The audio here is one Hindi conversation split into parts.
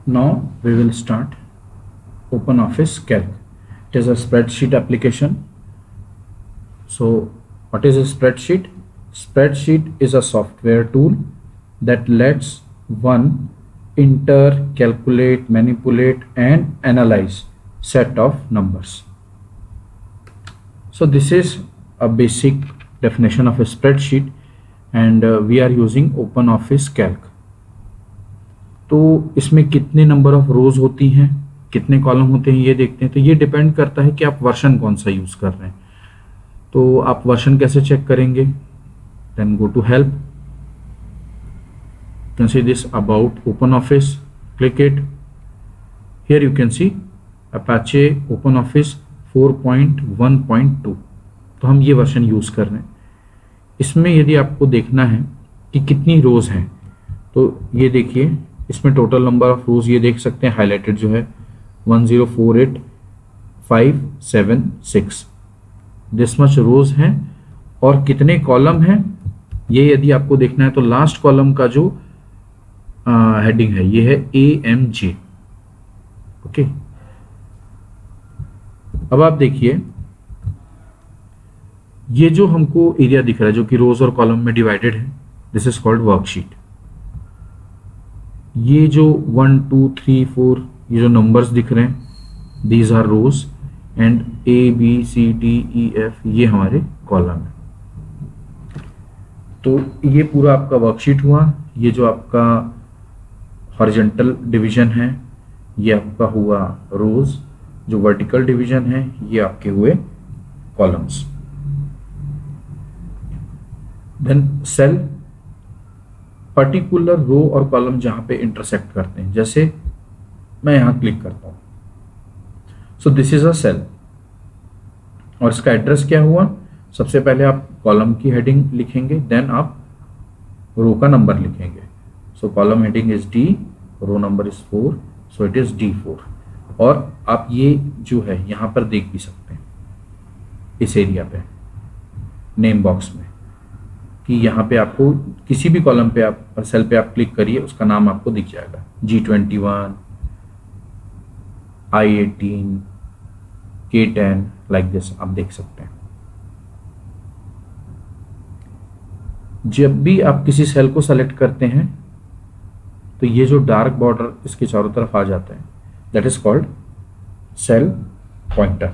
Now we will start OpenOffice Calc. It is a spreadsheet application. So what is a spreadsheet? Spreadsheet is a software tool that lets one enter, calculate, manipulate and analyze set of numbers. So this is a basic definition of a spreadsheet and we are using OpenOffice Calc. तो इसमें कितने नंबर ऑफ रोज होती हैं, कितने कॉलम होते हैं ये देखते हैं। तो ये डिपेंड करता है कि आप वर्जन कौन सा यूज़ कर रहे हैं। तो आप वर्जन कैसे चेक करेंगे? Then go to help, you can see this about OpenOffice, click it. Here you can see Apache OpenOffice 4.1.2। तो हम ये वर्जन यूज़ कर रहे हैं। इसमें यदि आपको देखना है कि कितनी रोज हैं तो ये देखिए, इसमें टोटल नंबर ऑफ रोज ये देख सकते हैं, हाईलाइटेड जो है 1048576 दिस मच रोज हैं। और कितने कॉलम हैं ये यदि आपको देखना है तो लास्ट कॉलम का जो हेडिंग है ये है AMJ। ओके, अब आप देखिए ये जो हमको एरिया दिख रहा है जो कि रोज और कॉलम में डिवाइडेड है, दिस इज कॉल्ड वर्कशीट। ये जो 1 2 3 4 ये जो नंबर्स दिख रहे हैं, these are rows and ABCDEF ये हमारे कॉलम है। तो ये पूरा आपका वर्कशीट हुआ। ये जो आपका हॉरिजॉन्टल डिवीजन है ये आपका हुआ रोज, जो वर्टिकल डिवीजन है ये आपके हुए columns. Then cell, particular row और कॉलम जहां पे इंटरसेक्ट करते हैं, जैसे मैं यहां क्लिक करता हूं, so this is a cell और इसका एड्रेस क्या हुआ? सबसे पहले आप कॉलम की हेडिंग लिखेंगे, देन आप रो का नंबर लिखेंगे। So column heading is D, row number is 4, so it is D4। और आप ये जो है यहां पर देख भी सकते हैं इस एरिया पे नेम बॉक्स में कि यहाँ पे आपको किसी भी कॉलम पे आप सेल पे आप क्लिक करिए उसका नाम आपको दिख जाएगा, G21, I18, K10 like this आप देख सकते हैं। जब भी आप किसी सेल को सेलेक्ट करते हैं तो ये जो डार्क बॉर्डर इसके चारों तरफ आ जाता है, that is called cell pointer.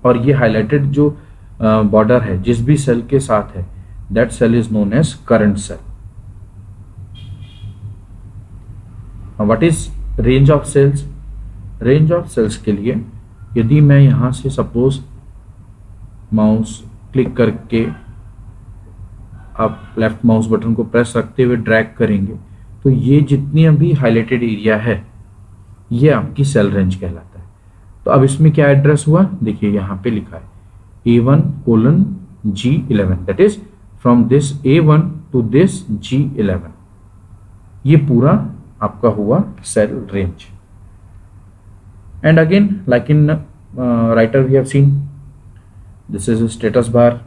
और ये हाईलाइटेड जो बॉर्डर है जिस भी सेल के साथ है, that cell is known as current cell. Now what is range of cells? Range of cells के लिए यदि मैं यहाँ से सपोज माउस क्लिक करके आप लेफ्ट माउस बटन को प्रेस रखते हुए ड्रैग करेंगे तो ये जितनी अभी हाईलाइटेड एरिया है ये आपकी सेल रेंज कहलाता है। तो अब इसमें क्या एड्रेस हुआ देखिए, यहाँ पे लिखा है A1:G11, that is from this A1 to this G11। ये पूरा आपका हुआ cell range. And again like in Writer we have seen, this is status bar,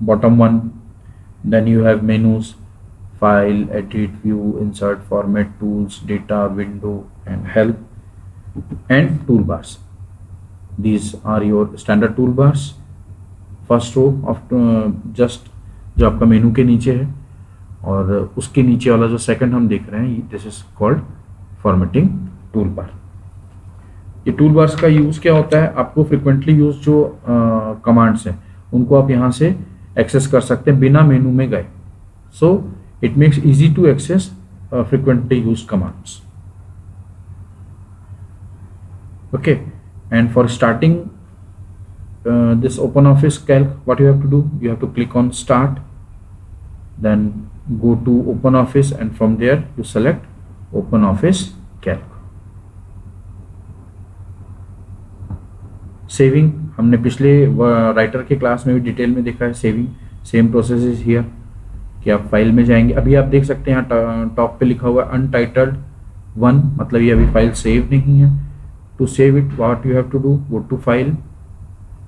bottom one, then you have menus, file, edit, view, insert, format, tools, data, window and help and toolbars. These are your standard toolbars. First row of just जो आपका मेनू के नीचे है और उसके नीचे वाला जो सेकंड हम देख रहे हैं this is called formatting tool bar. ये टूल बार्स का यूज क्या होता है? आपको फ्रिक्वेंटली यूज जो कमांड्स हैं उनको आप यहाँ से एक्सेस कर सकते हैं बिना मेनू में गए। So it makes easy to access frequently use commands. Okay, and for starting this OpenOffice Calc, what you have to do, you have to click on start, then go to OpenOffice and from there you select OpenOffice Calc. Saving हमने पिछले राइटर के क्लास में भी डिटेल में देखा है। Saving same process is here कि आप फाइल में जाएंगे, अभी आप देख सकते हैं यहाँ टॉप पे लिखा हुआ है अनटाइटल्ड 1, मतलब ये अभी फाइल सेव नहीं है। To save it what you have to do, go to file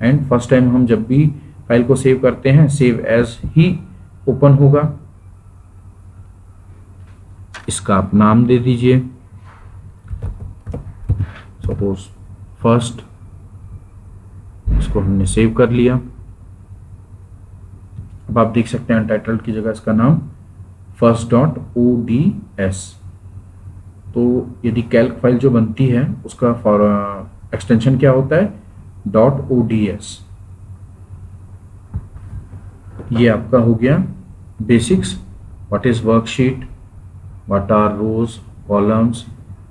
and first time हम जब भी फाइल को सेव करते हैं सेव एज ही ओपन होगा। इसका आप नाम दे दीजिए सपोज फर्स्ट, इसको हमने सेव कर लिया। अब आप देख सकते हैं अनटाइटल्ड की जगह इसका नाम first.ods। तो यदि कैल्क फाइल जो बनती है उसका एक्सटेंशन क्या होता है, .ods। ये आपका हो गया basics, what is worksheet, what are rows columns,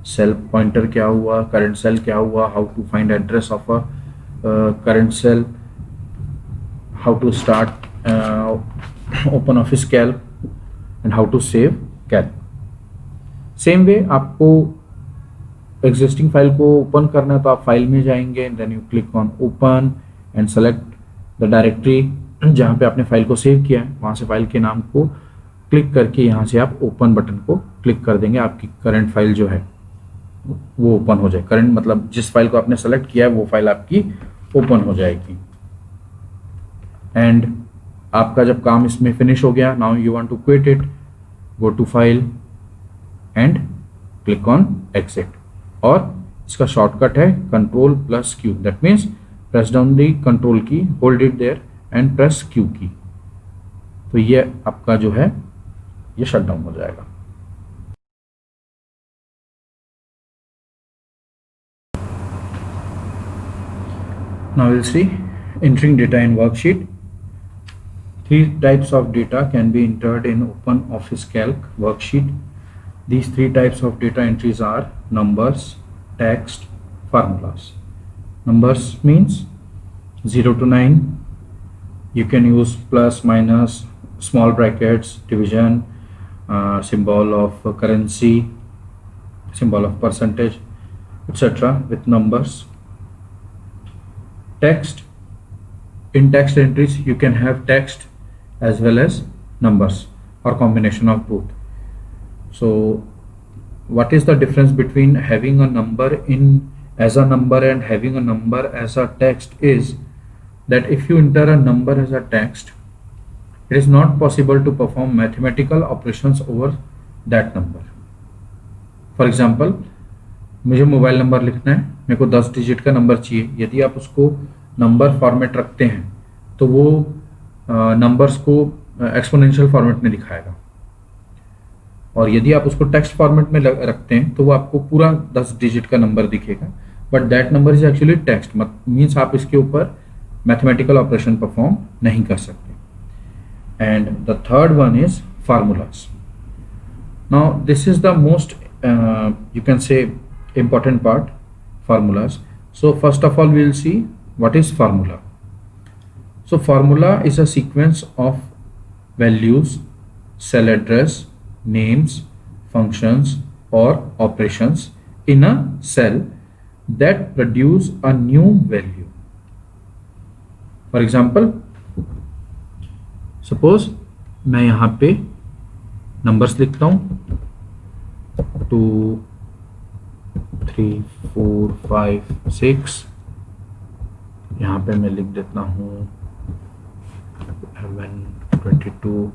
cell pointer क्या हुआ, करंट सेल क्या हुआ, how to find address of a current cell, how to start open office Calc and how to save Calc. Same way आपको एग्जिस्टिंग फाइल को ओपन करना है तो आप फाइल में जाएंगे, then you click on open and select the directory जहाँ पे आपने फाइल को सेव किया है, वहाँ से फाइल के नाम को क्लिक करके यहाँ से आप ओपन बटन को क्लिक कर देंगे। आपकी करंट फाइल जो है वो ओपन हो जाए। करंट मतलब जिस फाइल को आपने सेलेक्ट किया है वो फाइल आपकी ओपन हो जाएगी। एंड आपका जब काम इसमें फिनिश हो गया, now you want to quit it, go to file and click on exit. और इसका शॉर्टकट है Ctrl+Q, that means press down the control key, hold it there and press Q key. तो ये आपका जो है ये शट डाउन हो जाएगा। Now we'll see entering data in worksheet. 3 types of data can be entered in OpenOffice Calc worksheet. These 3 types of data entries are numbers, text, formulas. Numbers means 0 to 9. You can use plus, minus, small brackets, division, symbol of currency, symbol of percentage, etc. with numbers. Text, in text entries you can have text as well as numbers or combination of both. So what is the difference between having a number in as a number and having a number as a text is that if you enter a number as a text, it is not possible to perform mathematical operations over that number. For example, मुझे मोबाइल नंबर लिखना है, मेरे को 10 डिजिट का नंबर चाहिए। यदि आप उसको नंबर फॉर्मेट रखते हैं तो वो नंबर्स को एक्सपोनेंशियल फॉर्मेट में दिखाएगा, और यदि आप उसको टेक्स्ट फॉर्मेट में रखते हैं तो वो आपको पूरा 10 डिजिट का नंबर दिखेगा, but that number is actually text, means आप इसके ऊपर मैथमेटिकल ऑपरेशन परफॉर्म नहीं कर सकते। And the third one is formulas. Now this is the most you can say important part, formulas. So first of all we will see what is formula. So formula is a sequence of values, cell address, names, functions or operations in a cell that produce a new value. For example, suppose मैं यहाँ पे numbers लिखता हूँ 2 3 4 5 6, यहाँ पे मैं लिख देता हूँ 11 22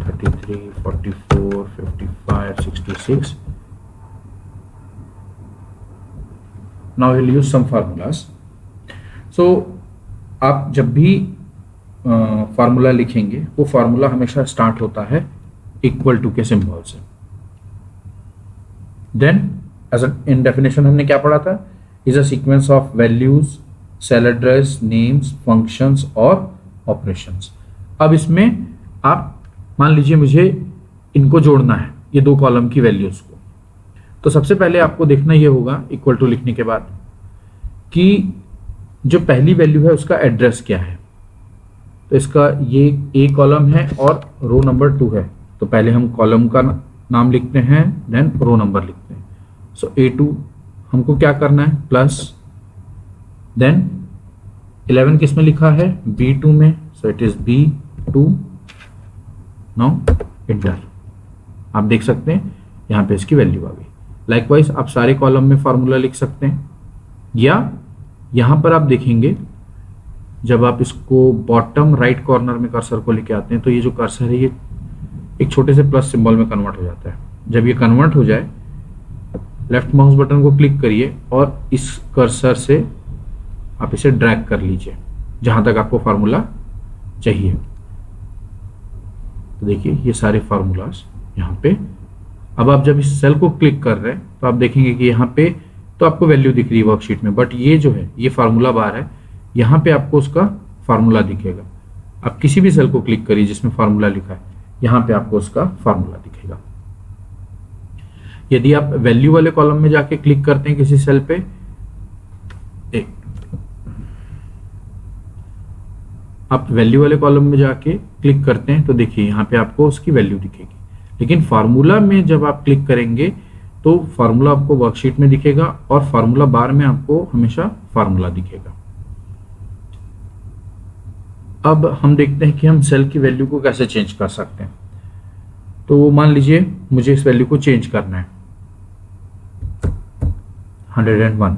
33 44 55 66। Now we'll use some formulas. So आप जब भी फार्मूला लिखेंगे वो फार्मूला हमेशा स्टार्ट होता है इक्वल टू के सिंबल से। देन एज इन डेफिनेशन हमने क्या पढ़ा था, is a sequence of values, cell address, names, functions और ऑपरेशंस। अब इसमें आप मान लीजिए मुझे इनको जोड़ना है, ये 2 कॉलम की वैल्यूज को, तो सबसे पहले आपको देखना ये होगा इक्वल टू लिखने के बाद कि जो पहली वैल्यू है उसका एड्रेस क्या है। तो इसका ये ए कॉलम है और रो नंबर 2 है, तो पहले हम कॉलम का नाम लिखते हैं, देन रो नंबर लिखते हैं। सो A2 हमको क्या करना है प्लस, देन 11 किस में लिखा है, B2 में, सो it is B2। Now inter, आप देख सकते हैं यहाँ पे इसकी वैल्यू आ गई। लाइकवाइज आप सारे कॉलम में फार्मूला लिख सकते हैं, या यहाँ पर आप देखेंगे जब आप इसको बॉटम राइट कॉर्नर में कर्सर को लेके आते हैं तो ये जो कर्सर है ये एक छोटे से प्लस सिंबल में कन्वर्ट हो जाता है। जब ये कन्वर्ट हो जाए लेफ्ट माउस बटन को क्लिक करिए और इस कर्सर से आप इसे ड्रैग कर लीजिए जहां तक आपको फार्मूला चाहिए। तो देखिए ये सारे फार्मूलाज यहाँ पे। अब आप जब इस सेल को क्लिक कर रहे हैं तो आप देखेंगे कि यहाँ पे तो आपको वैल्यू दिख रही है वर्कशीट में, बट ये जो है ये फार्मूला बार है, यहाँ पे आपको उसका फार्मूला दिखेगा। आप किसी भी सेल को क्लिक करिए जिसमें फार्मूला लिखा है, यहाँ पे आपको उसका फार्मूला दिखेगा। यदि आप वैल्यू वाले कॉलम में जाके क्लिक करते हैं किसी सेल पे, आप वैल्यू वाले कॉलम में जाके क्लिक करते हैं तो देखिए यहाँ पे आपको उसकी वैल्यू दिखेगी। लेकिन फार्मूला में जब आप क्लिक करेंगे तो फार्मूला आपको वर्कशीट में दिखेगा और फार्मूला बार में आपको हमेशा फार्मूला दिखेगा। अब हम देखते हैं कि हम सेल की वैल्यू को कैसे चेंज कर सकते हैं। तो मान लीजिए मुझे इस वैल्यू को चेंज करना है, 101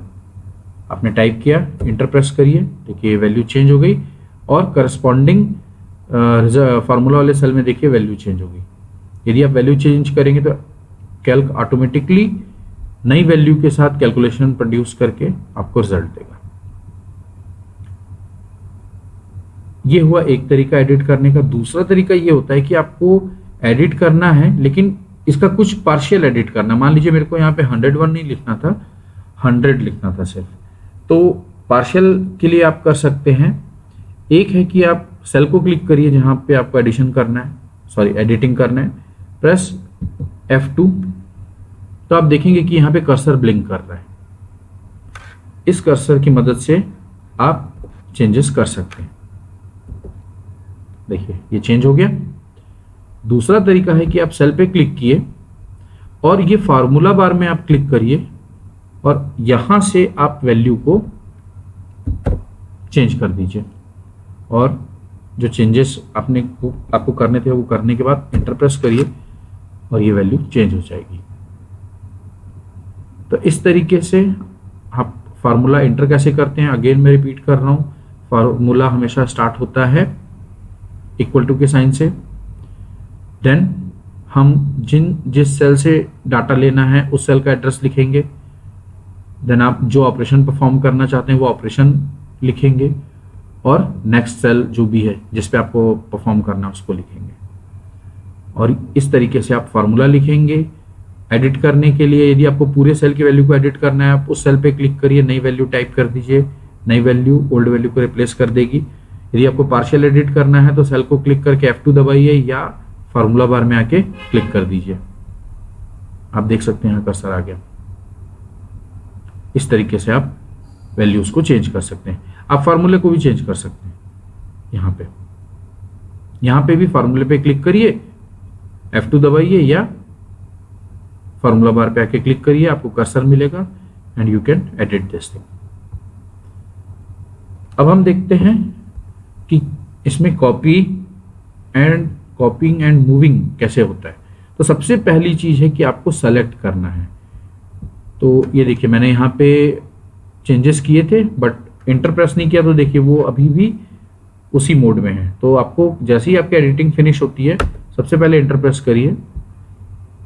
आपने टाइप किया, इंटर प्रेस करिए, देखिए वैल्यू चेंज हो गई और करस्पॉन्डिंग फार्मूला वाले सेल में देखिए वैल्यू चेंज हो गई। यदि आप वैल्यू चेंज करेंगे तो कैल्क ऑटोमेटिकली नई वैल्यू के साथ कैलकुलेशन प्रोड्यूस करके आपको रिजल्ट देगा। ये हुआ एक तरीका एडिट करने का। दूसरा तरीका ये होता है कि आपको एडिट करना है लेकिन इसका कुछ पार्शियल एडिट करना। मान लीजिए मेरे को यहाँ पे 101 नहीं लिखना था, 100 लिखना था सिर्फ। तो पार्शियल के लिए आप कर सकते हैं, एक है कि आप सेल को क्लिक करिए जहां पे आपको एडिशन करना है, सॉरी एडिटिंग करना है, प्रेस F2, तो आप देखेंगे कि यहाँ पे कर्सर ब्लिंक कर रहा है। इस कर्सर की मदद से आप चेंजेस कर सकते हैं। देखिए ये चेंज हो गया। दूसरा तरीका है कि आप सेल पे क्लिक किए और ये फार्मूला बार में आप क्लिक करिए और यहां से आप वैल्यू को चेंज कर दीजिए और जो चेंजेस आपको करने थे वो करने के बाद इंटर प्रेस करिए और ये वैल्यू चेंज हो जाएगी। तो इस तरीके से आप फार्मूला इंटर कैसे करते हैं, अगेन मैं रिपीट कर रहा हूं, फार्मूला हमेशा स्टार्ट होता है इक्वल टू के साइन से। देन हम जिस सेल से डाटा लेना है उस सेल का एड्रेस लिखेंगे। देन आप जो ऑपरेशन परफॉर्म करना चाहते हैं वो ऑपरेशन लिखेंगे और नेक्स्ट सेल जो भी है जिस पे आपको परफॉर्म करना है उसको लिखेंगे। और इस तरीके से आप फार्मूला लिखेंगे। एडिट करने के लिए यदि आपको पूरे सेल की वैल्यू को एडिट करना है, आप उस सेल पे क्लिक करिए, नई वैल्यू टाइप कर दीजिए, नई वैल्यू ओल्ड वैल्यू को रिप्लेस कर देगी। यदि आपको पार्शियल एडिट करना है तो सेल को क्लिक करके F2 दबाइए या फार्मूला बार में आके क्लिक कर दीजिए। आप देख सकते हैं यहाँ कर्सर आ गया। इस तरीके से आप वैल्यूज को चेंज कर सकते हैं। आप फार्मूले को भी चेंज कर सकते हैं। यहाँ पे भी फार्मूले पे क्लिक करिए, F2 दबाइए या फार्मूला बार पे आके क्लिक करिए, आपको कर्सर मिलेगा and you can edit this thing. अब हम देखते हैं कि इसमें कॉपिंग एंड मूविंग कैसे होता है। तो सबसे पहली चीज है कि आपको सेलेक्ट करना है। तो ये देखिए मैंने यहाँ पे चेंजेस किए थे बट इंटर प्रेस नहीं किया, तो देखिए वो अभी भी उसी मोड में है। तो आपको जैसे ही आपकी एडिटिंग फिनिश होती है सबसे पहले इंटर प्रेस करिए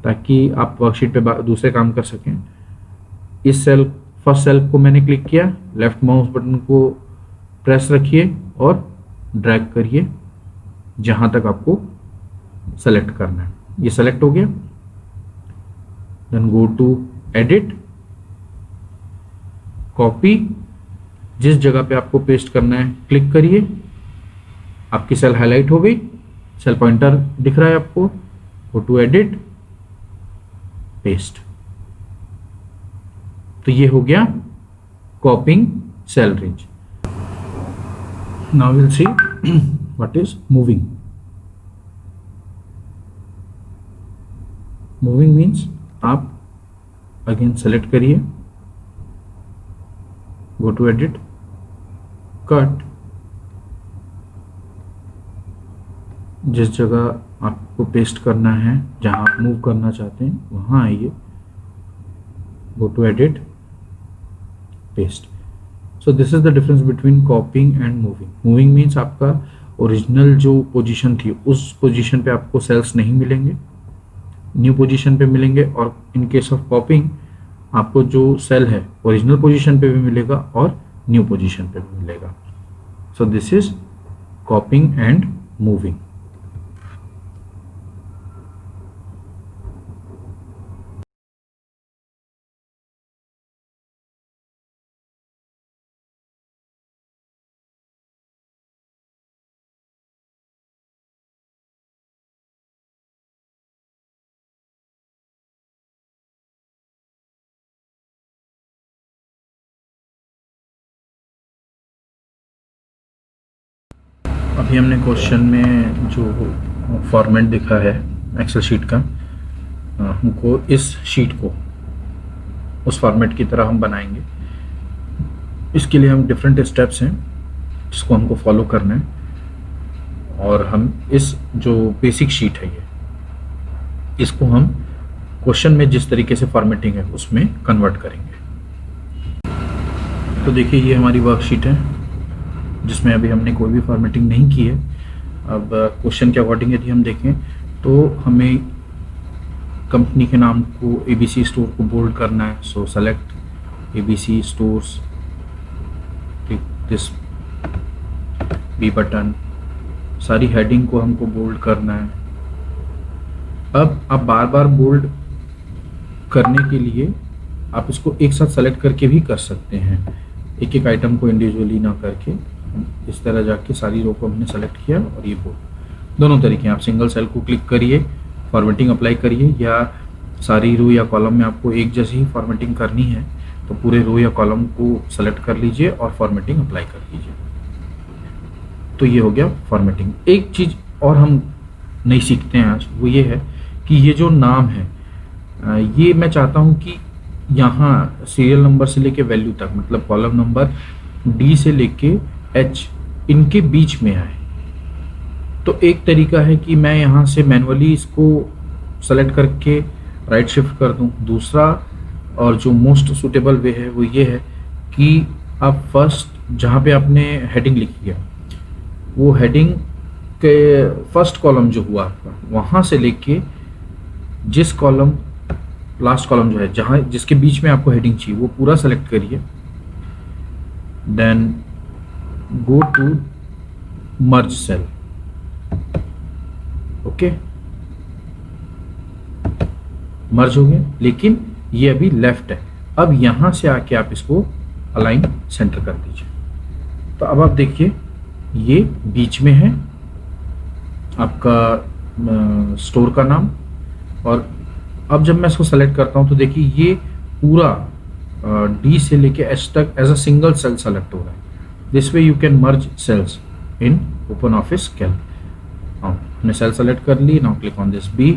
ताकि आप वर्कशीट पे दूसरे काम कर सकें। इस फर्स्ट सेल को मैंने क्लिक किया, लेफ्ट माउस बटन को प्रेस रखिए और ड्रैग करिए जहां तक आपको सेलेक्ट करना है। ये सेलेक्ट हो गया। Then go to edit, copy, जिस जगह पे आपको पेस्ट करना है क्लिक करिए। आपकी सेल हाईलाइट हो गई, सेल पॉइंटर दिख रहा है आपको। Go to edit, paste. तो ये हो गया copying cell range. Now will see what is moving. Moving means आप अगेन सेलेक्ट करिए, गो टू एडिट, कट, जिस जगह आपको पेस्ट करना है, जहां आप मूव करना चाहते हैं वहां आइए, go to edit, paste. So this is the difference between copying and moving. Moving means आपका ओरिजिनल जो पोजीशन थी उस पोजीशन पे आपको सेल्स नहीं मिलेंगे, न्यू पोजीशन पे मिलेंगे। और इन केस ऑफ कॉपिंग आपको जो सेल है ओरिजिनल पोजीशन पे भी मिलेगा और न्यू पोजीशन पे भी मिलेगा। सो दिस इज कॉपिंग एंड मूविंग। अभी हमने क्वेश्चन में जो फॉर्मेट दिखा है एक्सेल शीट का, हमको इस शीट को उस फॉर्मेट की तरह हम बनाएंगे। इसके लिए हम डिफरेंट स्टेप्स हैं जिसको हमको फॉलो करना है, और हम इस जो बेसिक शीट है इसको हम क्वेश्चन में जिस तरीके से फॉर्मेटिंग है उसमें कन्वर्ट करेंगे। तो देखिए ये हमारी वर्कशीट है जिसमें अभी हमने कोई भी फॉर्मेटिंग नहीं की है। अब क्वेश्चन के अकॉर्डिंग यदि हम देखें तो हमें कंपनी के नाम को ABC स्टोर को बोल्ड करना है। So select ABC stores, click this B button. सारी हेडिंग को हमको बोल्ड करना है। अब आप बार बार बोल्ड करने के लिए आप इसको एक साथ सेलेक्ट करके भी कर सकते हैं, एक एक आइटम को इंडिविजुअली ना करके। इस तरह जाके सारी रो को हमने सेलेक्ट किया और ये बोल्ड, दोनों तरीके हैं। आप सिंगल सेल को क्लिक करिए, फॉर्मेटिंग अप्लाई करिए, या सारी रो या कॉलम में आपको एक जैसी ही फॉर्मेटिंग करनी है तो पूरे रो या कॉलम को सेलेक्ट कर लीजिए और फॉर्मेटिंग अप्लाई कर लीजिए। तो ये हो गया फॉर्मेटिंग। एक चीज़ और हम नहीं सीखते हैं आज, वो ये है कि ये जो नाम है ये मैं चाहता हूँ कि यहाँ सीरियल नंबर से लेके वैल्यू तक, मतलब कॉलम नंबर D से लेके H इनके बीच में आए। तो एक तरीका है कि मैं यहाँ से मैनुअली इसको सेलेक्ट करके राइट शिफ्ट कर दूँ। दूसरा और जो मोस्ट सूटेबल वे है वो ये है कि आप फर्स्ट जहाँ पे आपने हेडिंग लिखी है वो हेडिंग के फर्स्ट कॉलम जो हुआ आपका, वहाँ से लेके जिस कॉलम लास्ट कॉलम जो है जहाँ जिसके बीच में आपको हेडिंग चाहिए वो पूरा सेलेक्ट करिए। Then go to merge cell. Okay, merge हो गया, लेकिन ये अभी लेफ्ट है। अब यहां से आके आप इसको अलाइन सेंटर कर दीजिए। तो अब आप देखिए ये बीच में है आपका स्टोर का नाम। और अब जब मैं इसको सेलेक्ट करता हूं तो देखिए ये पूरा D से लेके H तक as a single cell select हो रहा है। This way you can merge cells in Open office Calc. हमने सेल सेलेक्ट कर ली। Now click on this B।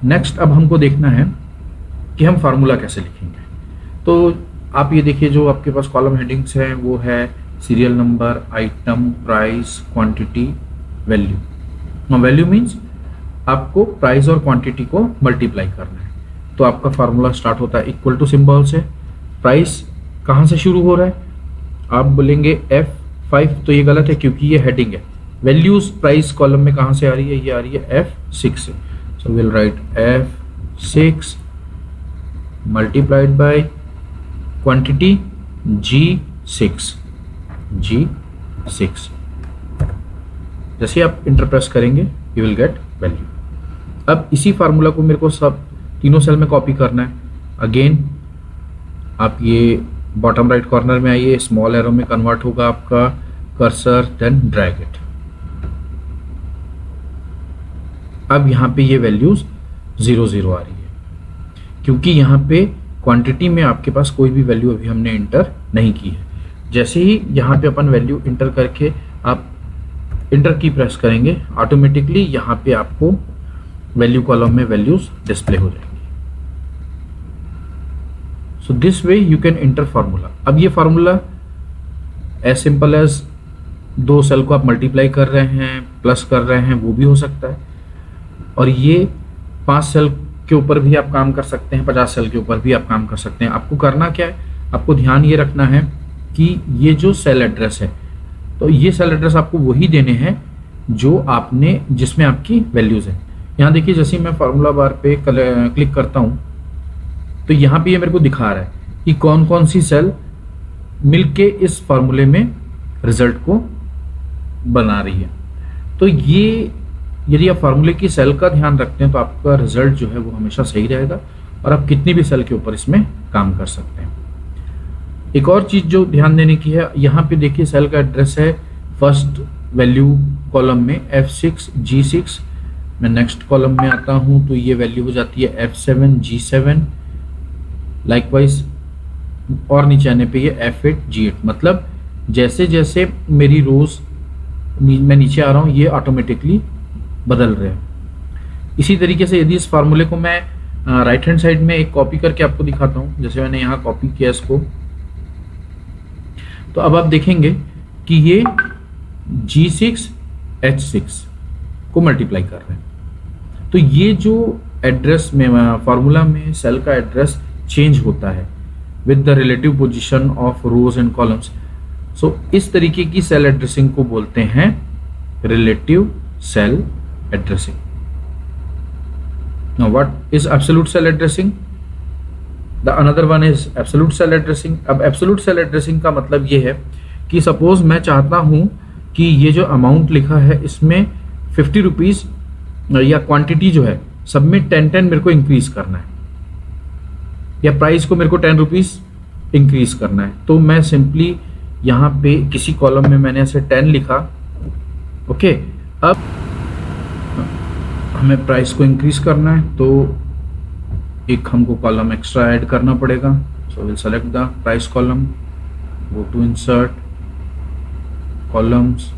Next अब हमको देखना है कि हम फार्मूला कैसे लिखेंगे। तो आप ये देखिए जो आपके पास कॉलम हेडिंग्स हैं वो है serial number, item, price, quantity, value. Now value means आपको प्राइस और क्वांटिटी को मल्टीप्लाई करना है। तो आपका फार्मूला स्टार्ट होता है इक्वल टू सिंबल से। प्राइस कहाँ से शुरू हो रहा है, आप बोलेंगे F5, तो ये गलत है क्योंकि ये हेडिंग है। वैल्यूज प्राइस कॉलम में कहाँ से आ रही है, ये आ रही है F6 से। So will write F6 multiplied by quantity G6। जैसे आप इंटर प्रेस करेंगे यू विल गेट वैल्यू। अब इसी फार्मूला को मेरे को सब तीनों सेल में कॉपी करना है। अगेन आप ये बॉटम राइट कॉर्नर में आइए, स्मॉल एरो में कन्वर्ट होगा आपका कर्सर, देन ड्रैग इट। अब यहाँ पे ये वैल्यूज 0 0 आ रही है क्योंकि यहाँ पे क्वांटिटी में आपके पास कोई भी वैल्यू अभी हमने इंटर नहीं की है। जैसे ही यहाँ पे अपन वैल्यू इंटर करके आप इंटर की प्रेस करेंगे, ऑटोमेटिकली यहाँ पे आपको वैल्यू कॉलम में वैल्यूज डिस्प्ले हो जाएंगी। So this way you can enter formula. अब ये formula as simple as 2 cell को आप मल्टीप्लाई कर रहे हैं, प्लस कर रहे हैं, वो भी हो सकता है। और ये 5 सेल के ऊपर भी आप काम कर सकते हैं, 50 सेल के ऊपर भी आप काम कर सकते हैं। आपको करना क्या है, आपको ध्यान ये रखना है कि ये जो सेल एड्रेस है, तो ये सेल एड्रेस आपको वही देने हैं जो आपने जिसमें आपकी वैल्यूज है। यहाँ देखिए जैसे ही मैं फार्मूला बार पे क्लिक करता हूँ तो यहाँ पे ये मेरे को दिखा रहा है कि कौन कौन सी सेल मिलके इस फॉर्मूले में रिजल्ट को बना रही है। तो ये यदि आप फार्मूले की सेल का ध्यान रखते हैं तो आपका रिजल्ट जो है वो हमेशा सही रहेगा और आप कितनी भी सेल के ऊपर इसमें काम कर सकते हैं। एक और चीज जो ध्यान देने की है, यहाँ पे देखिए सेल का एड्रेस है फर्स्ट वैल्यू कॉलम में F6 G6। मैं नेक्स्ट कॉलम में आता हूँ तो ये वैल्यू हो जाती है F7 G7, लाइकवाइज और नीचे आने पे ये F8 G8। मतलब जैसे जैसे मेरी रोज मैं नीचे आ रहा हूँ ये ऑटोमेटिकली बदल रहे हैं। इसी तरीके से यदि इस फार्मूले को मैं राइट हैंड साइड में एक कॉपी करके आपको दिखाता हूँ, जैसे मैंने यहाँ कॉपी किया इसको, तो अब आप देखेंगे कि ये G6 H6 को मल्टीप्लाई कर रहे हैं। तो ये जो एड्रेस में फार्मूला में सेल का एड्रेस चेंज होता है with the relative position of rows and columns. So इस तरीके की सेल एड्रेसिंग को बोलते हैं relative cell addressing. Now what is absolute cell addressing? The another one is absolute cell addressing। अब absolute cell addressing का मतलब ये है कि सपोज मैं चाहता हूं कि ये जो अमाउंट लिखा है इसमें 50 रुपीज या क्वांटिटी जो है सब में 10 मेरे को इंक्रीज करना है, या प्राइस को मेरे को 10 रुपीज इंक्रीज करना है। तो मैं सिंपली यहाँ पे किसी कॉलम में मैंने ऐसे 10 लिखा, ओके। अब हमें प्राइस को इंक्रीज करना है तो एक हमको कॉलम एक्स्ट्रा ऐड करना पड़ेगा। So will select the price column, go to insert columns,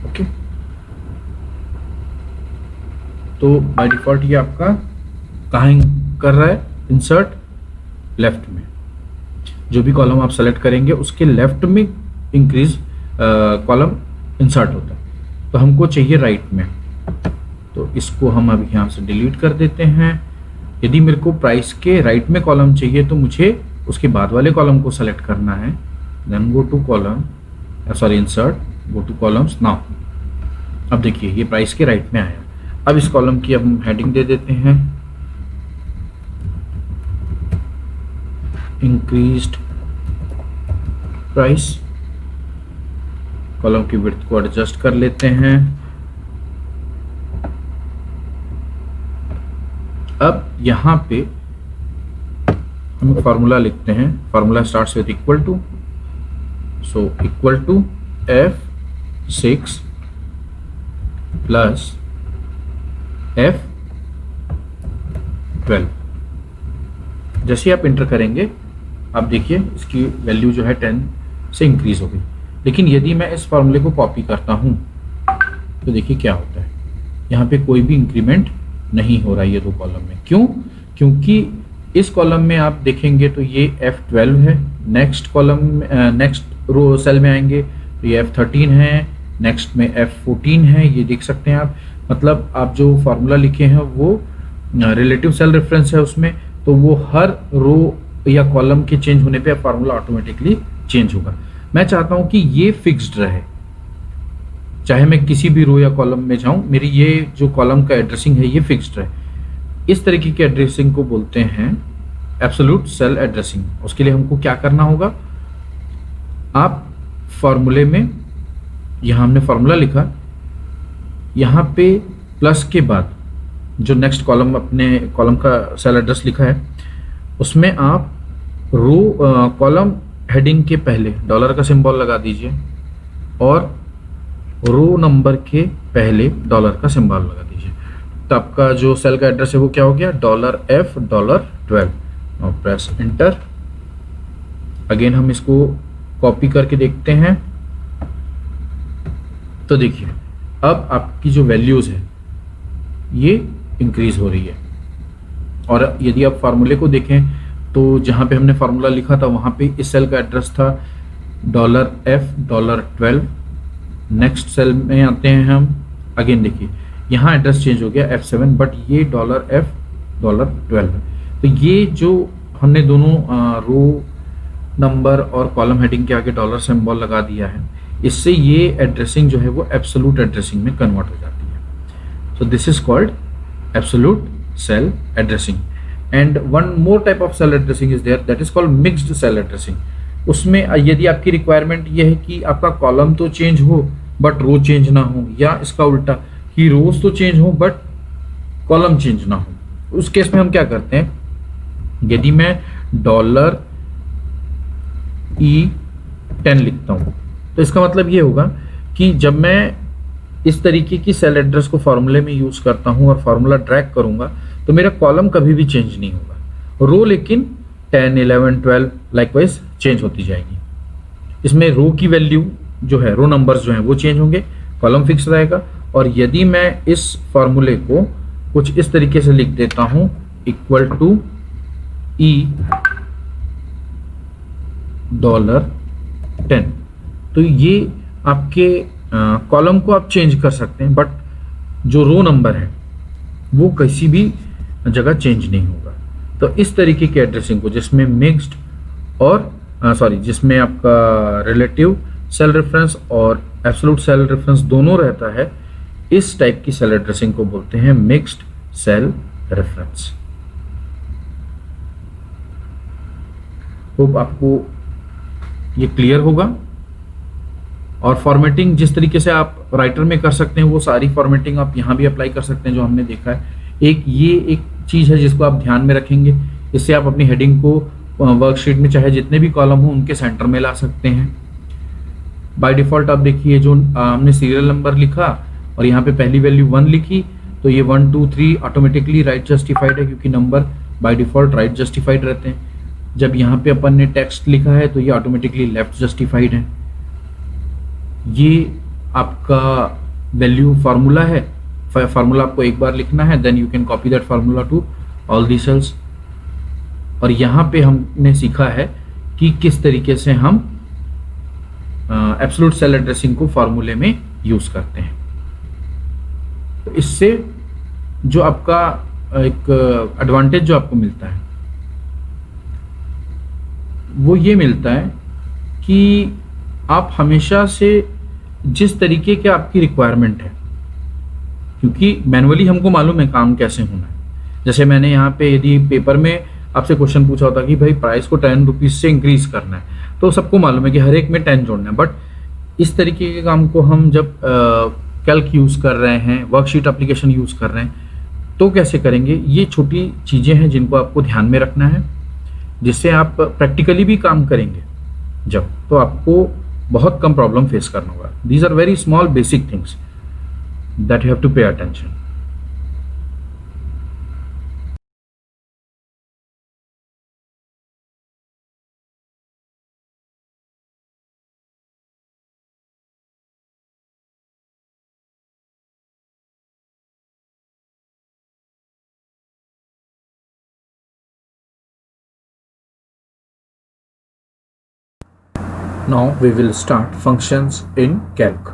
okay. तो बाय डिफॉल्ट ये आपका कहाँ कर रहा है, इंसर्ट लेफ्ट में। जो भी कॉलम आप सेलेक्ट करेंगे उसके लेफ्ट में इंक्रीज कॉलम इंसर्ट होता है, तो हमको चाहिए राइट में। तो इसको हम अभी यहाँ से डिलीट कर देते हैं। यदि मेरे को प्राइस के राइट में कॉलम चाहिए तो मुझे उसके बाद वाले कॉलम को सेलेक्ट करना है, then go to column, sorry insert, go to columns now. अब देखिए ये प्राइस के राइट में आया। अब इस कॉलम की अब हम हेडिंग दे देते हैं इंक्रीज्ड प्राइस। कॉलम की विड्थ को एडजस्ट कर लेते हैं। अब यहाँ पे हम फार्मूला लिखते हैं, formula starts with equal to, so equal to F6 plus F12। जैसे आप इंटर करेंगे आप देखिए इसकी वैल्यू जो है 10 से इंक्रीज हो गई। लेकिन यदि मैं इस फार्मूले को कॉपी करता हूं तो देखिए क्या होता है, यहाँ पे कोई भी इंक्रीमेंट नहीं हो रहा है ये दो कॉलम में। क्यों? क्योंकि इस कॉलम में आप देखेंगे तो ये F12 है, next column next row cell में आएंगे तो ये F13 है, नेक्स्ट में F14 है। ये देख सकते हैं आप, मतलब आप जो फार्मूला लिखे हैं वो रिलेटिव सेल रेफरेंस है उसमें, तो वो हर रो या कॉलम के चेंज होने पे फार्मूला ऑटोमेटिकली चेंज होगा। मैं चाहता हूं कि ये फिक्स्ड रहे, चाहे मैं किसी भी रो या कॉलम में जाऊं, मेरी ये जो कॉलम का एड्रेसिंग है ये फिक्स्ड रहे। इस तरीके की एड्रेसिंग को बोलते हैं एब्सोल्यूट सेल एड्रेसिंग। उसके लिए हमको क्या करना होगा, आप फॉर्मूले में, यहां हमने फॉर्मूला लिखा, यहां पे प्लस के बाद जो नेक्स्ट कॉलम अपने कॉलम का सेल एड्रेस लिखा है उसमें आप रो कॉलम हेडिंग के पहले डॉलर का सिंबल लगा दीजिए और रो नंबर के पहले डॉलर का सिंबल लगा दीजिए। तो आपका जो सेल का एड्रेस है वो क्या हो गया, $F12। और प्रेस एंटर। अगेन हम इसको कॉपी करके देखते हैं तो देखिए अब आपकी जो वैल्यूज है ये इंक्रीज हो रही है। और यदि आप फार्मूले को देखें तो जहां पे हमने फार्मूला लिखा था वहां पे इस सेल का एड्रेस था $F12। नेक्स्ट सेल में आते हैं हम, अगेन देखिए यहाँ एड्रेस चेंज हो गया F7, बट ये $F12 है। तो ये जो हमने दोनों रो नंबर और कॉलम हेडिंग के आगे डॉलर सिंबल लगा दिया है, इससे ये एड्रेसिंग जो है वो एब्सोल्यूट एड्रेसिंग में कन्वर्ट हो जाती है। So this is called absolute cell addressing. And one more type of cell addressing is there, that is called mixed cell addressing. उसमें यदि आपकी रिक्वायरमेंट ये है कि आपका कॉलम तो चेंज हो बट रो चेंज ना हो, या इसका उल्टा कि रोज तो चेंज हो बट कॉलम चेंज ना हो, उस केस में हम क्या करते हैं, यदि मैं $E10 लिखता हूं तो इसका मतलब ये होगा कि जब मैं इस तरीके की सेल एड्रेस को फॉर्मूले में यूज करता हूं और फॉर्मूला ड्रैग करूंगा तो मेरा कॉलम कभी भी चेंज नहीं होगा, रो लेकिन 10, 11, 12 लाइकवाइज चेंज होती जाएगी। इसमें रो की वैल्यू जो है, रो नंबर्स जो हैं वो चेंज होंगे, कॉलम फिक्स रहेगा। और यदि मैं इस फॉर्मूले को कुछ इस तरीके से लिख देता हूं, इक्वल टू $10, तो ये आपके कॉलम को आप चेंज कर सकते हैं बट जो रो नंबर है वो किसी भी जगह चेंज नहीं होगा। तो इस तरीके की एड्रेसिंग को, जिसमें मिक्स्ड और जिसमें आपका रिलेटिव सेल रेफरेंस और एब्सोल्यूट सेल रेफरेंस दोनों रहता है, इस टाइप की सेल एड्रेसिंग को बोलते हैं मिक्स्ड सेल रेफरेंस। होप आपको ये क्लियर होगा। और फॉर्मेटिंग जिस तरीके से आप राइटर में कर सकते हैं वो सारी फॉर्मेटिंग आप यहाँ भी अप्लाई कर सकते हैं जो हमने देखा है। एक चीज़ है जिसको आप ध्यान में रखेंगे, इससे आप अपनी हेडिंग को वर्कशीट में चाहे जितने भी कॉलम हो उनके सेंटर में ला सकते हैं। बाय डिफॉल्ट आप देखिए जो हमने सीरियल नंबर लिखा और यहाँ पे पहली वैल्यू 1 लिखी तो ये 1, 2, 3 ऑटोमेटिकली राइट जस्टिफाइड है, क्योंकि number by default right justified रहते हैं। जब यहाँ पे अपन ने टेक्स्ट लिखा है तो ये ऑटोमेटिकली लेफ्ट जस्टिफाइड है। ये आपका वैल्यू फार्मूला है, फार्मूला आपको एक बार लिखना है, then you can copy that formula to all the cells. और यहाँ पे हमने सीखा है कि किस तरीके से हम एब्सोल्यूट सेल एड्रेसिंग को फार्मूले में यूज करते हैं। तो इससे जो आपका एक एडवांटेज जो आपको मिलता है वो ये मिलता है कि आप हमेशा से जिस तरीके के आपकी रिक्वायरमेंट है, क्योंकि मैनुअली हमको मालूम है काम कैसे होना है। जैसे मैंने यहाँ पे यदि पेपर में आपसे क्वेश्चन पूछा होता कि भाई प्राइस को 10 रुपीज से इंक्रीज करना है, तो सबको मालूम है कि हर एक में 10 जोड़ना है। बट इस तरीके के काम को हम जब कैल्क यूज कर रहे हैं, वर्कशीट एप्लीकेशन यूज कर रहे हैं, तो कैसे करेंगे? ये छोटी चीजें हैं जिनको आपको ध्यान में रखना है, जिससे आप प्रैक्टिकली भी काम करेंगे जब, तो आपको बहुत कम प्रॉब्लम फेस करना होगा। These are very small basic things that you have to pay attention. Now we will start functions in Calc.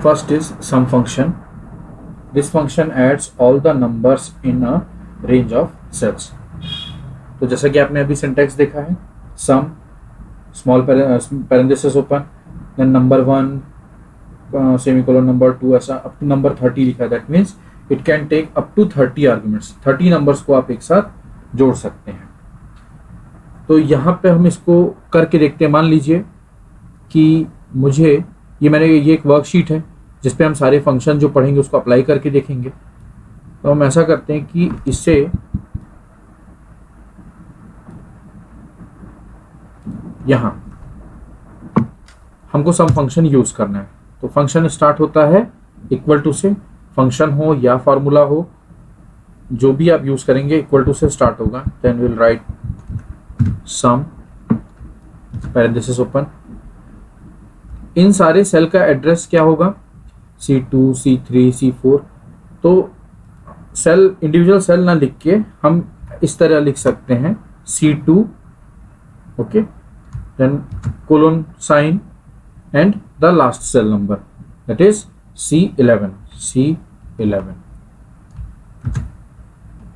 First is sum function. This function adds all the numbers in a range of cells. तो जैसा कि आपने अभी सिंटैक्स देखा है, sum small parenthesis open, then number 1 semicolon number 2 ऐसा up to number 30 लिखा है। That means it can take up to 30 arguments, 30 numbers को आप एक साथ जोड़ सकते हैं। तो यहाँ पे हम इसको करके देखते हैं। मान लीजिए कि मुझे ये एक वर्कशीट है जिसपे हम सारे फंक्शन जो पढ़ेंगे उसको अप्लाई करके देखेंगे। तो हम ऐसा करते हैं कि इससे यहाँ हमको सम फंक्शन यूज करना है। तो फंक्शन स्टार्ट होता है इक्वल टू से, फंक्शन हो या फॉर्मूला हो, जो भी आप यूज करेंगे इक्वल टू से स्टार्ट होगा। Then will write some parenthesis open. इन सारे सेल का एड्रेस क्या होगा? C2, C3, C4। तो सेल इंडिविजुअल सेल ना लिख के हम इस तरह लिख सकते हैं C2, okay, then colon sign and the last cell number, that is C11,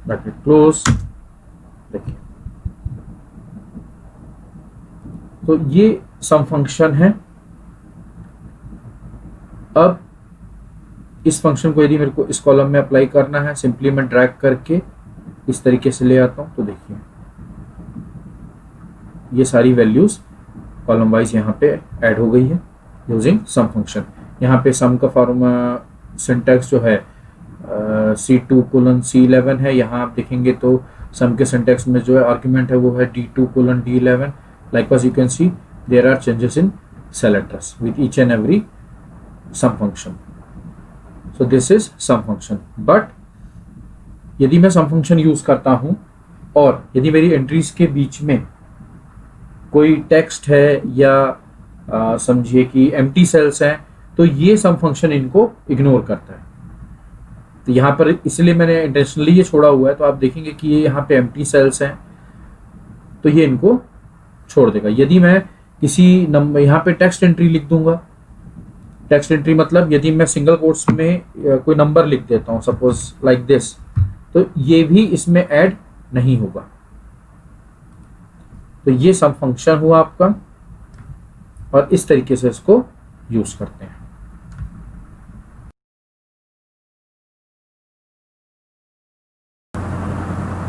bracket close, देखिए, तो ये सम फंक्शन है। अब इस फंक्शन को यदि मेरे को इस कॉलम में अप्लाई करना है, सिंपली मैं ड्रैग करके इस तरीके से ले आता हूं, तो देखिए ये सारी वैल्यूज कॉलम वाइज यहाँ पे ऐड हो गई है यूजिंग सम फंक्शन। यहाँ पे सम का फॉर्म सिंटैक्स जो है C2:C11 है। यहाँ आप देखेंगे तो सम के सिंटैक्स में जो है आर्ग्यूमेंट है वो है D2:D11। Likewise you can see there are changes in cell address with each and every sum function. So this is sum function. But यदि मैं सम फंक्शन यूज करता हूं और यदि मेरी एंट्रीज के बीच में कोई टेक्स्ट है या समझिए कि एम्प्टी सेल्स हैं, तो ये सम फंक्शन इनको इग्नोर करता है। तो यहाँ पर इसलिए मैंने इंटेंशनली ये छोड़ा हुआ है। तो आप देखेंगे कि ये यहाँ पे एम्प्टी सेल्स हैं, तो ये इनको छोड़ देगा। यदि मैं किसी नंबर यहाँ पे टेक्स्ट एंट्री लिख दूंगा, टेक्स्ट एंट्री मतलब यदि मैं सिंगल कोट्स में कोई नंबर लिख देता हूँ, सपोज लाइक दिस, तो ये भी इसमें ऐड नहीं होगा। तो ये सम फंक्शन हुआ आपका, और इस तरीके से इसको यूज करते हैं।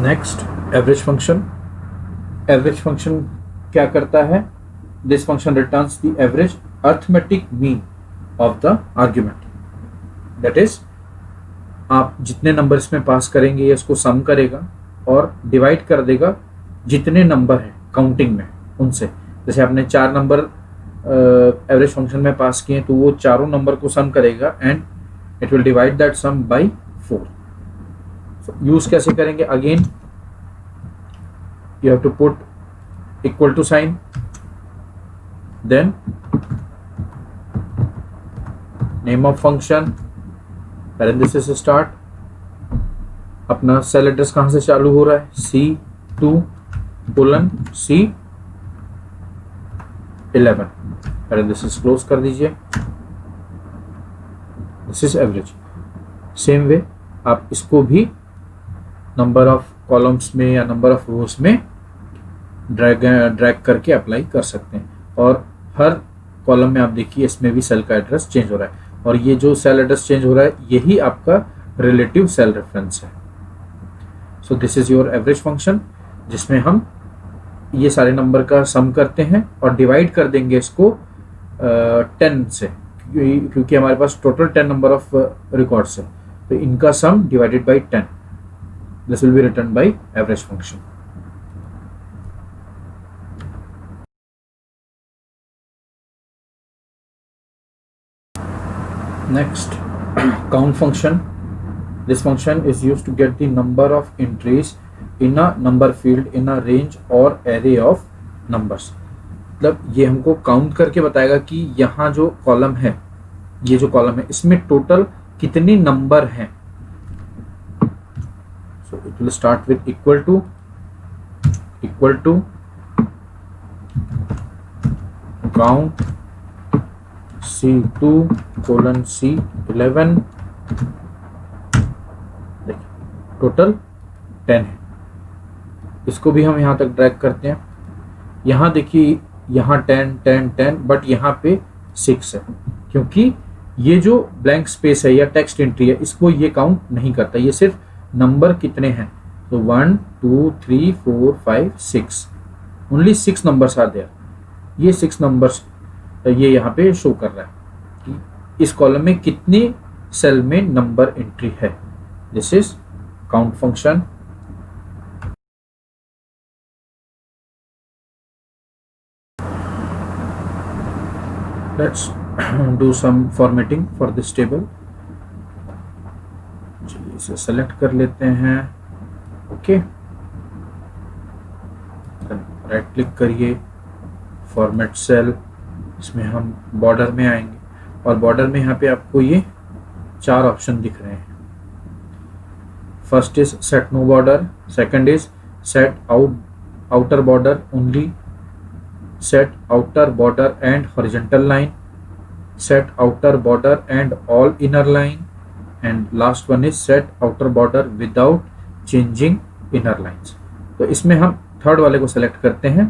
Next, average function. Average function क्या करता है? This function returns the average arithmetic mean of the argument. That is, आप जितने नंबर इसमें पास करेंगे ये इसको सम करेगा और डिवाइड कर देगा जितने नंबर हैं काउंटिंग में उनसे। जैसे आपने 4 नंबर एवरेज फंक्शन में पास किए, तो वो चारों नंबर को सम करेगा and it will divide that sum by 4। Use कैसे करेंगे? Again you have to put equal to sign, then name of function, parenthesis start, अपना सेल एड्रेस कहां से चालू हो रहा है, C2:C11, पैरेंथेसिस क्लोज कर दीजिए। This is average. Same way आप इसको भी नंबर ऑफ कॉलम्स में या नंबर ऑफ रोज में ड्रैग करके अप्लाई कर सकते हैं। और हर कॉलम में आप देखिए इसमें भी सेल का एड्रेस चेंज हो रहा है, और ये जो सेल एड्रेस चेंज हो रहा है यही आपका रिलेटिव सेल रेफरेंस है। So this is your average function, जिसमें हम ये सारे नंबर का सम करते हैं और डिवाइड कर देंगे इसको 10 से, क्योंकि हमारे पास टोटल 10 नंबर ऑफ रिकॉर्ड्स है, तो इनका सम divided by 10, this will be return by average function. Next, count function. This function is used to get the number of entries in a number field in a range or array of numbers. मतलब ये हमको काउंट करके बताएगा कि यहाँ जो कॉलम है, ये जो कॉलम है इसमें टोटल कितने नंबर हैं। So it will start with equal to count C2:C11, देखिए टोटल 10 है। इसको भी हम यहाँ तक ड्रैग करते हैं। यहाँ देखिए, यहाँ 10 10 10, बट यहाँ पे 6 है, क्योंकि ये जो ब्लैंक स्पेस है या टेक्स्ट एंट्री है इसको ये काउंट नहीं करता, ये सिर्फ नंबर कितने हैं। तो 1 2 3 4 5 6, ओनली 6 नंबर्स आर देयर। ये 6 नंबर्स ये यहाँ पे शो कर रहा है कि इस कॉलम में कितने सेल में नंबर एंट्री है। This is count function. Let's do some formatting for this table. चलिए इसे सेलेक्ट कर लेते हैं। ओके, राइट क्लिक करिए, फॉर्मेट सेल, इसमें हम बॉर्डर में आएंगे और बॉर्डर में यहाँ पे आपको ये 4 ऑप्शन दिख रहे हैं। First is set no border, second is set outer border only, set outer border and horizontal line, set outer border and all inner line, and last one is set outer border without changing inner lines. तो तो इसमें हम थर्ड वाले को सेलेक्ट करते हैं।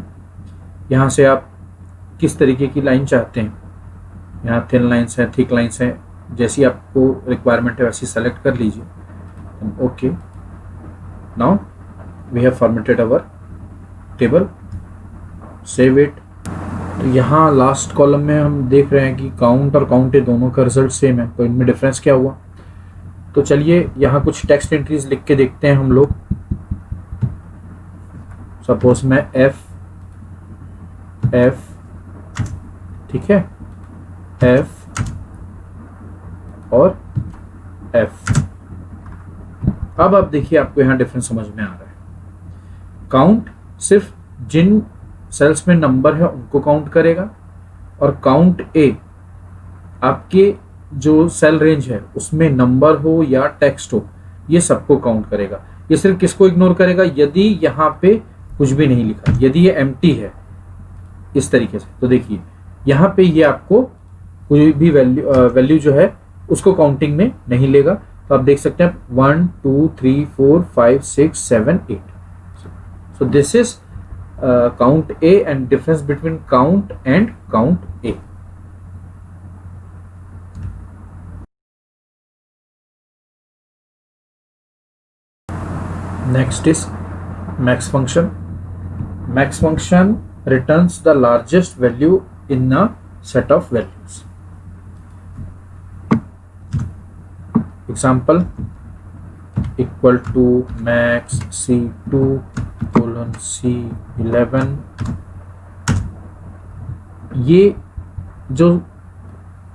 यहाँ से आप किस तरीके की लाइन चाहते हैं, यहाँ थिन लाइन्स हैं, थिक लाइन्स हैं, जैसी आपको रिक्वायरमेंट है वैसी सेलेक्ट कर लीजिए। Okay, now we have formatted our table, save it. तो यहाँ लास्ट कॉलम में हम देख रहे हैं कि काउंट और काउंट ए दोनों का रिजल्ट सेम है, तो इनमें डिफरेंस क्या हुआ। तो चलिए यहाँ कुछ टेक्स्ट एंट्रीज लिख के देखते हैं हम लोग। सपोज मैं एफ ठीक है, एफ और एफ। अब आप देखिए, आपको यहाँ डिफरेंस समझ में आ रहा है। काउंट सिर्फ जिन सेल्स में नंबर है उनको काउंट करेगा, और काउंट ए आपके जो सेल रेंज है उसमें नंबर हो या टेक्स्ट हो, ये सबको काउंट करेगा। ये सिर्फ किसको इग्नोर करेगा, यदि यहाँ पे कुछ भी नहीं लिखा, यदि ये एम्प्टी है इस तरीके से। तो देखिए यहाँ पे ये आपको कोई भी वैल्यू जो है उसको काउंटिंग में नहीं लेगा। तो आप देख सकते हैं 1 2 3 4 5 6 7 8। सो this is count A and difference between count and count A. Next is max function. Max function returns the largest value in a set of values. Example, equal to max C2 colon C11। ये जो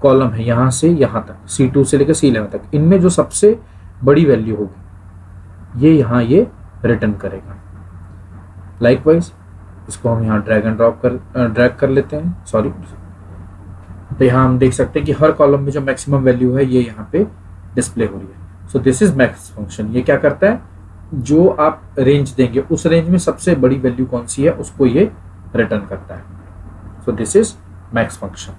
कॉलम है यहाँ से यहाँ तक, C2 से लेकर C11 तक, इनमें जो सबसे बड़ी वैल्यू होगी ये यहाँ ये रिटर्न करेगा। लाइकवाइज इसको हम यहाँ ड्रैग कर लेते हैं, सॉरी। तो यहाँ हम देख सकते हैं कि हर कॉलम में जो मैक्सिमम वैल्यू है ये यहाँ पे डिस्प्ले हो रही है। So this is max function. ये क्या करता है, जो आप रेंज देंगे उस रेंज में सबसे बड़ी वैल्यू कौन सी है उसको ये रिटर्न करता है। So this is max function.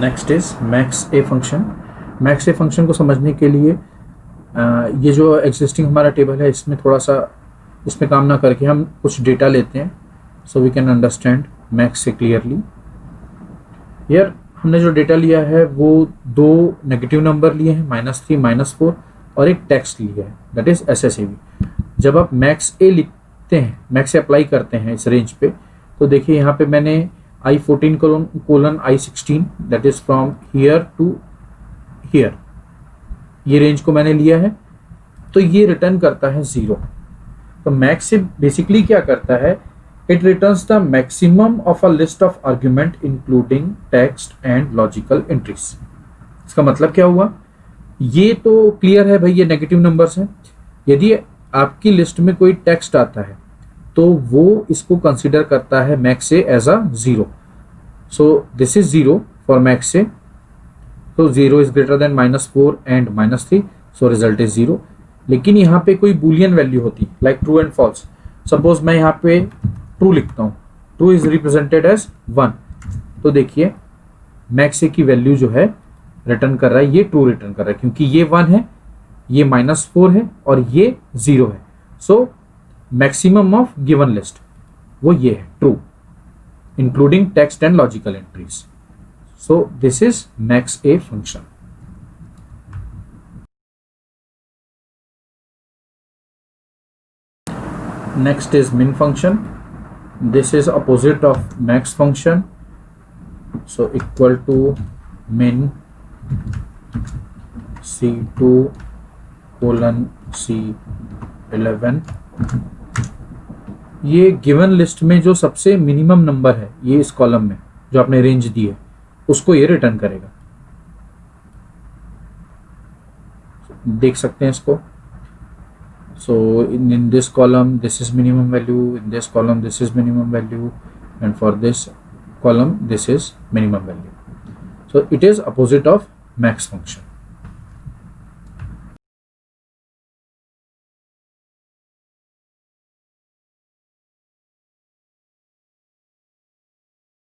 Next is max a function. Max a function को समझने के लिए ये जो एग्जिस्टिंग हमारा टेबल है इसमें थोड़ा सा इसमें काम ना करके हम कुछ डेटा लेते हैं, so we can understand max से क्लियरली। हियर हमने जो डेटा लिया है वो दो नेगेटिव नंबर लिए हैं, -3 -4, और एक टेक्स्ट लिया है दैट इज SSAV। जब आप मैक्स ए लिखते हैं, मैक्स ए अप्लाई करते हैं इस रेंज पे, तो देखिए यहाँ पे मैंने I14 colon I16 that is from here to here, ये रेंज को मैंने लिया है, तो ये रिटर्न करता है 0। तो मैक्स से बेसिकली क्या करता है, it returns the maximum of a list of argument including text and logical entries। इसका मतलब क्या हुआ, ये तो क्लियर है भाई, ये नेगेटिव नंबर्स हैं। यदि आपकी लिस्ट में कोई टेक्स्ट आता है तो वो इसको कंसीडर करता है मैक्स से as a 0। So this is 0 for max से। तो 0 is greater than -4 and -3, so result is 0। लेकिन यहाँ पे कोई बुलियन वैल्यू होती like true and false. Suppose मैं यहाँ पे ट्रू लिखता हूँ, ट्रू इज रिप्रेजेंटेड एज 1, तो देखिए मैक्स ए की वैल्यू जो है रिटर्न कर रहा है, ये ट्रू रिटर्न कर रहा है, क्योंकि ये 1 है, ये -4 है और ये 0 है। So maximum of given list वो ये है true, including text and logical entries. So this is max a function. Next is min function. This is opposite of max function. So equal to min C2 colon C11। ये गिवन लिस्ट में जो सबसे मिनिमम नंबर है, ये इस कॉलम में जो आपने रेंज दी है उसको ये रिटर्न करेगा। देख सकते हैं इसको। So in this column this is minimum value, in this column this is minimum value, and for this column this is minimum value. So it is opposite of max function.